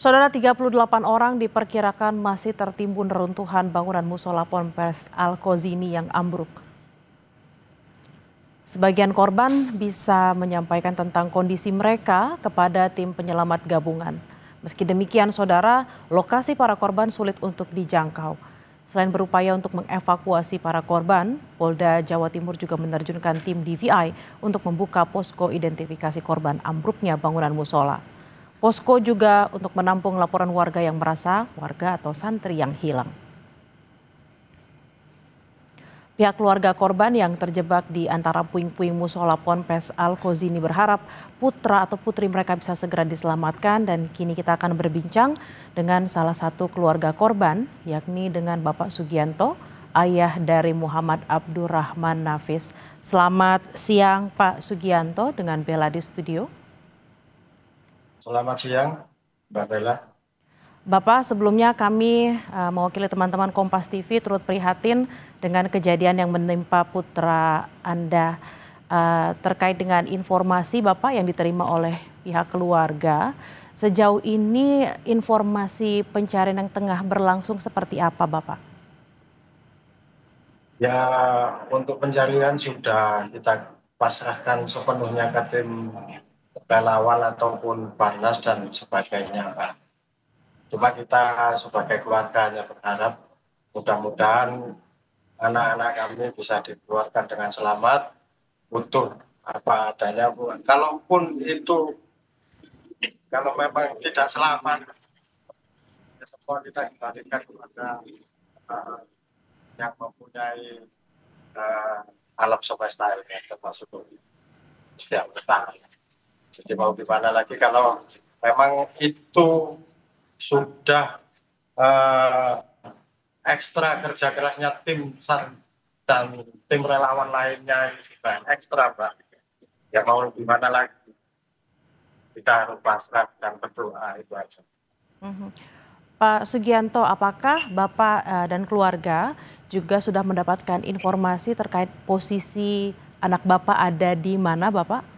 Saudara, 38 orang diperkirakan masih tertimbun reruntuhan bangunan musola Ponpes Al-Kozini yang ambruk. Sebagian korban bisa menyampaikan tentang kondisi mereka kepada tim penyelamat gabungan. Meski demikian, saudara, lokasi para korban sulit untuk dijangkau. Selain berupaya untuk mengevakuasi para korban, Polda Jawa Timur juga menerjunkan tim DVI untuk membuka posko identifikasi korban ambruknya bangunan musola. Posko juga untuk menampung laporan warga yang merasa warga atau santri yang hilang. Pihak keluarga korban yang terjebak di antara puing-puing musola Ponpes Al-Kozini berharap putra atau putri mereka bisa segera diselamatkan, dan kini kita akan berbincang dengan salah satu keluarga korban, yakni dengan Bapak Sugianto, ayah dari Muhammad Abdurrahman Nafis. Selamat siang Pak Sugianto dengan Bella di studio. Selamat siang, Mbak Bella. Bapak, sebelumnya kami mewakili teman-teman Kompas TV turut prihatin dengan kejadian yang menimpa putra Anda. Terkait dengan informasi Bapak yang diterima oleh pihak keluarga, sejauh ini informasi pencarian yang tengah berlangsung seperti apa Bapak? Ya, untuk pencarian sudah kita pasrahkan sepenuhnya ke tim relawan ataupun Barnas dan sebagainya, Pak. Cuma kita sebagai keluarga hanya berharap mudah-mudahan anak-anak kami bisa dikeluarkan dengan selamat, utuh apa adanya. Kalaupun itu, kalau memang tidak selamat, ya semua kita kembalikan kepada uh, yang mempunyai alam semesta ini, termasuk setiap petang. Jadi mau gimana lagi kalau memang itu sudah ekstra kerja kerasnya tim SAR dan tim relawan lainnya sudah ekstra, Mbak. Ya mau gimana lagi, kita harus pasrah dan berdoa, itu aja. Pak Sugianto, apakah Bapak dan keluarga juga sudah mendapatkan informasi terkait posisi anak Bapak ada di mana, Bapak?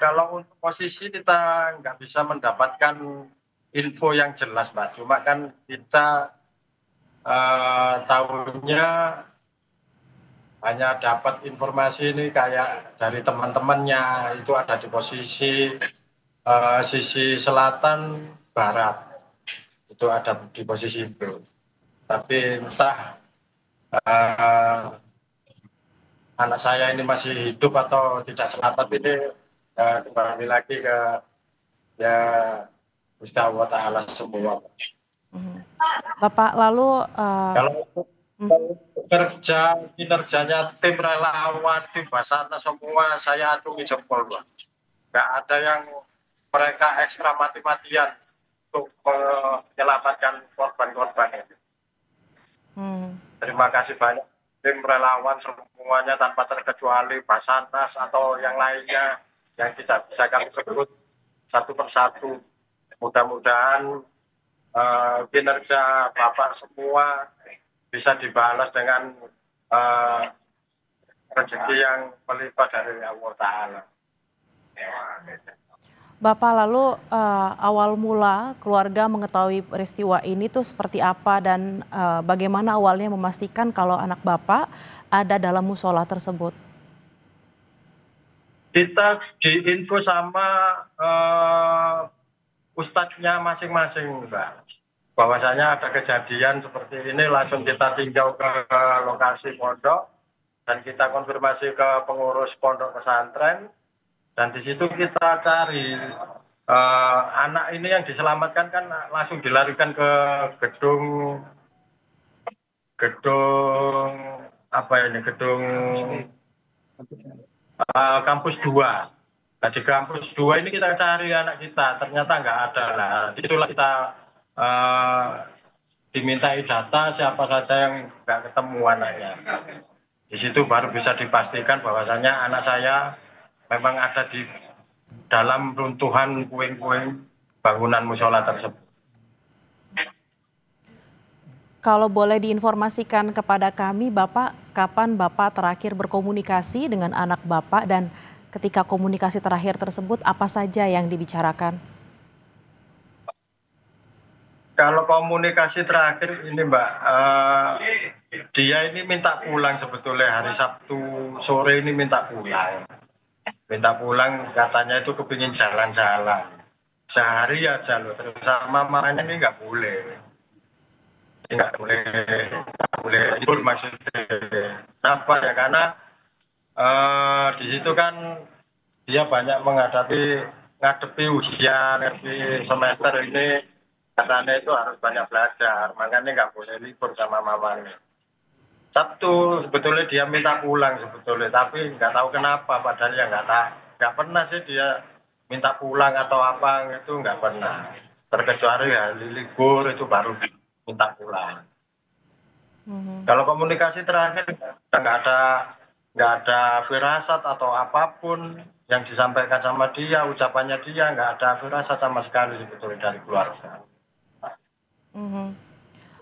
Kalau untuk posisi kita nggak bisa mendapatkan info yang jelas, Mbak. Cuma kan kita tahunya hanya dapat informasi ini kayak dari teman-temannya itu ada di posisi sisi selatan barat, itu ada di posisi itu. Tapi entah anak saya ini masih hidup atau tidak selamat, ini kembali lagi ke ya Gusti Allah Ta'ala semua. Bapak, lalu Kalau kerja kinerjanya tim relawan, tim Basarnas semua saya acungi jempol, Pak. Nggak ada yang mereka ekstra mati-matian untuk menyelamatkan korban-korban ini. Terima kasih banyak tim relawan semuanya tanpa terkecuali, Basarnas atau yang lainnya yang tidak bisa kami sebut satu persatu. Mudah-mudahan kinerja Bapak semua bisa dibalas dengan rezeki yang melimpah dari Allah Ta'ala. Bapak, lalu awal mula keluarga mengetahui peristiwa ini tuh seperti apa, dan bagaimana awalnya memastikan kalau anak Bapak ada dalam musola tersebut? Kita diinfo sama ustadznya masing-masing, Mbak. Bahwasanya ada kejadian seperti ini, langsung kita tinjau ke lokasi pondok dan kita konfirmasi ke pengurus pondok pesantren, dan di situ kita cari anak ini yang diselamatkan kan langsung dilarikan ke gedung apa ini, gedung kampus 2. Nah, di kampus 2 ini kita cari anak kita, ternyata nggak ada. Nah, disitulah kita dimintai data siapa saja yang nggak ketemu anaknya. Di situ baru bisa dipastikan bahwasanya anak saya memang ada di dalam runtuhan puing-puing bangunan musola tersebut. Kalau boleh diinformasikan kepada kami, Bapak, kapan Bapak terakhir berkomunikasi dengan anak Bapak, dan ketika komunikasi terakhir tersebut apa saja yang dibicarakan? Kalau komunikasi terakhir ini Mbak, dia ini minta pulang sebetulnya hari Sabtu sore ini minta pulang. Minta pulang katanya itu kepingin jalan-jalan. Sehari aja loh, terus sama mamanya ini nggak boleh libur maksudnya. Kenapa ya? Karena di situ kan dia banyak ngadepi ujian, ngadepi semester ini katanya itu harus banyak belajar, makanya nggak boleh libur sama mamanya. Sabtu sebetulnya dia minta pulang sebetulnya, tapi nggak tahu kenapa, padahal ya nggak pernah sih dia minta pulang atau apa itu nggak pernah. Terkecuali hari libur itu baru minta pulang. Kalau komunikasi terakhir nggak ada firasat atau apapun yang disampaikan sama dia, ucapannya dia nggak ada firasat sama sekali sebetulnya dari keluarga. Mhm.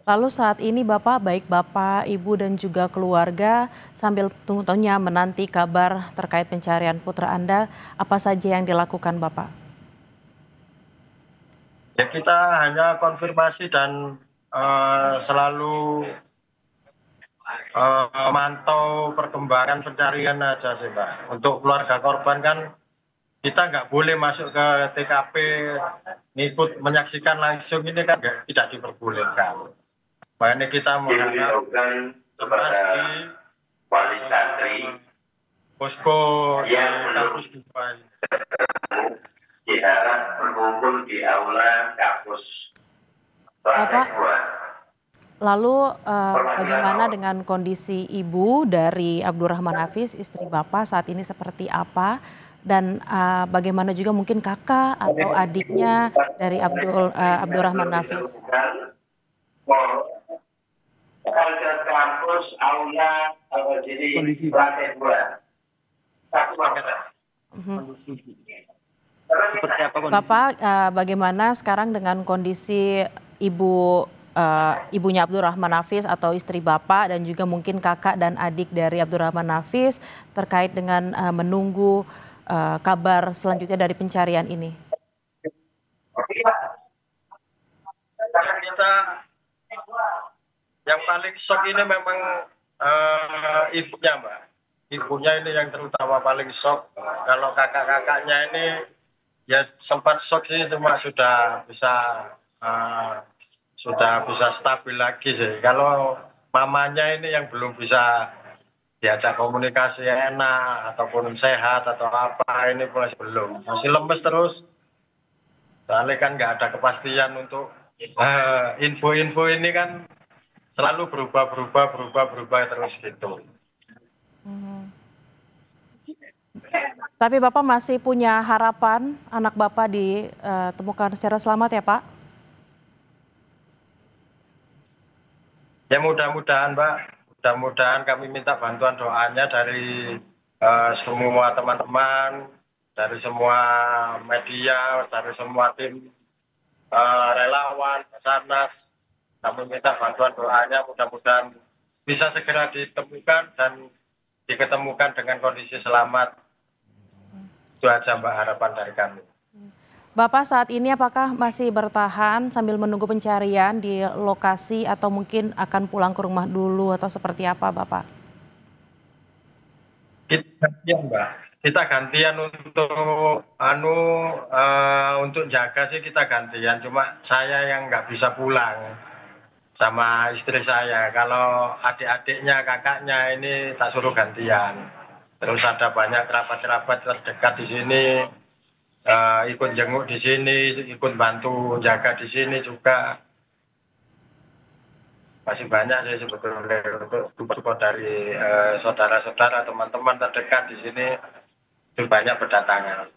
Lalu saat ini Bapak, baik Bapak, Ibu dan juga keluarga sambil tentunya menanti kabar terkait pencarian putra Anda, apa saja yang dilakukan Bapak? Ya kita hanya konfirmasi dan selalu mantau perkembangan pencarian aja sih Mbak. Untuk keluarga korban kan kita nggak boleh masuk ke TKP ngikut menyaksikan langsung ini kan tidak diperbolehkan. Makanya kita mengharap cemas di wali santri posko di kampus Dubai. diharap berkumpul di aula kampus Bapak, lantai 2. lalu bagaimana dengan kondisi Ibu dari Abdurrahman Hafiz, istri Bapak saat ini seperti apa? Dan bagaimana juga mungkin kakak atau adiknya dari Abdurrahman Hafiz? Ada kampus aula jadi lantai 2. Satu Kondisi seperti apa kondisi? Bapak, bagaimana sekarang dengan kondisi ibunya Abdurrahman Hafiz atau istri Bapak dan juga mungkin kakak dan adik dari Abdurrahman Hafiz terkait dengan menunggu kabar selanjutnya dari pencarian ini? Kita yang paling shock ini memang ibunya Mbak. Ibunya ini yang terutama paling shock. Kalau kakak-kakaknya ini ya sempat shock sih, cuma sudah bisa stabil lagi sih. Kalau mamanya ini yang belum bisa diajak komunikasi enak ataupun sehat atau apa ini masih lemes terus. Soalnya kan nggak ada kepastian untuk info-info ini kan selalu berubah terus gitu. Tapi Bapak masih punya harapan anak Bapak ditemukan secara selamat ya Pak? Ya mudah-mudahan Mbak, mudah-mudahan kami minta bantuan doanya dari semua teman-teman, dari semua media, dari semua tim relawan, Basarnas. Kami minta bantuan doanya, mudah-mudahan bisa segera ditemukan dan diketemukan dengan kondisi selamat. Itu aja Mbak harapan dari kami. Bapak saat ini apakah masih bertahan sambil menunggu pencarian di lokasi atau mungkin akan pulang ke rumah dulu atau seperti apa Bapak? Kita gantian Mbak, kita gantian untuk jaga sih kita gantian, cuma saya yang nggak bisa pulang sama istri saya. Kalau adik-adiknya, kakaknya ini tak suruh gantian. Terus ada banyak kerabat-kerabat terdekat di sini, ikut jenguk di sini, ikut bantu jaga di sini juga. Masih banyak sih sebetulnya untuk support dari saudara-saudara, teman-teman terdekat di sini itu banyak berdatangan.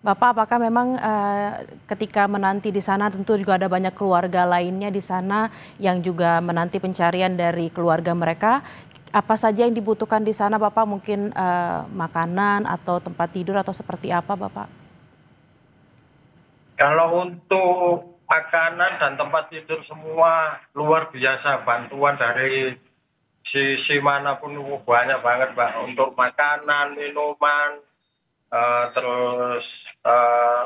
Bapak, apakah memang ketika menanti di sana tentu juga ada banyak keluarga lainnya di sana yang juga menanti pencarian dari keluarga mereka? Apa saja yang dibutuhkan di sana Bapak? Mungkin makanan atau tempat tidur atau seperti apa Bapak? Kalau untuk makanan dan tempat tidur semua luar biasa, bantuan dari sisi manapun banyak banget Mbak, untuk makanan, minuman, terus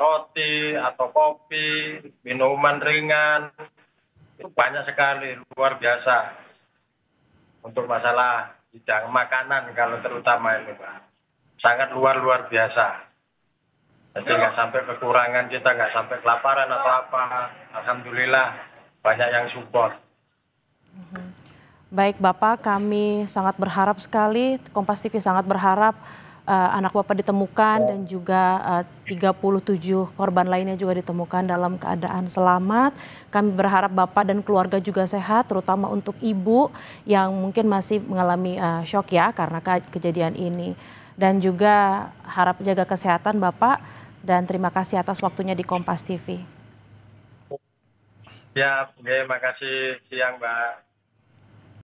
roti atau kopi, minuman ringan, itu banyak sekali, luar biasa. Untuk masalah bidang makanan kalau terutama ini Pak, sangat luar biasa. Jadi nggak sampai kekurangan, kita nggak sampai kelaparan atau apa. Alhamdulillah banyak yang support. Baik Bapak, kami sangat berharap sekali, Kompas TV sangat berharap anak Bapak ditemukan dan juga 37 korban lainnya juga ditemukan dalam keadaan selamat. Kami berharap Bapak dan keluarga juga sehat, terutama untuk Ibu yang mungkin masih mengalami shock ya karena kejadian ini. Dan juga harap jaga kesehatan Bapak dan terima kasih atas waktunya di Kompas TV. Ya, terima kasih siang Mbak.